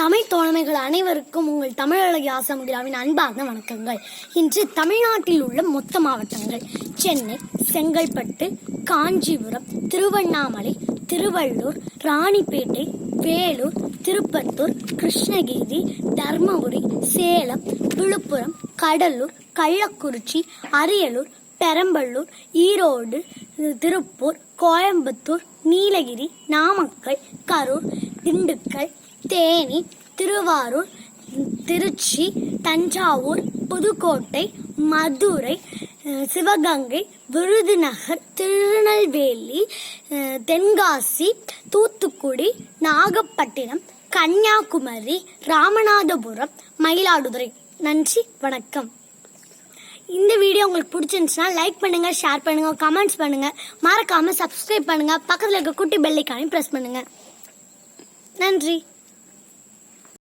தமிழ் தோழமைகள் அனைவருக்கும் உங்கள் தமிழழகி ஆசாமுகிராவின் அன்பார்ந்த வணக்கங்கள். இன்று தமிழ்நாட்டில் உள்ள மொத்த மாவட்டங்கள்: சென்னை, செங்கல்பட்டு, காஞ்சிபுரம், திருவண்ணாமலை, திருவள்ளூர், ராணிப்பேட்டை, வேலூர், திருப்பத்தூர், கிருஷ்ணகிரி, தர்மபுரி, சேலம், விழுப்புரம், கடலூர், கள்ளக்குறிச்சி, அரியலூர், பெரம்பலூர், ஈரோடு, திருப்பூர், கோயம்புத்தூர், நீலகிரி, நாமக்கல், கரூர், திண்டுக்கல், தேனி, திருவாரூர், திருச்சி, தஞ்சாவூர், புதுக்கோட்டை, மதுரை, சிவகங்கை, விருதுநகர், திருநெல்வேலி, தென்காசி, தூத்துக்குடி, நாகப்பட்டினம், கன்னியாகுமரி, ராமநாதபுரம், மயிலாடுதுறை. நன்றி, வணக்கம். இந்த வீடியோ உங்களுக்கு பிடிச்சிருந்துச்சுன்னா லைக் பண்ணுங்க, ஷேர் பண்ணுங்க, கமெண்ட்ஸ் பண்ணுங்க, மறக்காம சப்ஸ்கிரைப் பண்ணுங்க, பக்கத்தில் இருக்க குட்டி பெல் ஐகானையும் பிரஸ் பண்ணுங்க. நன்றி.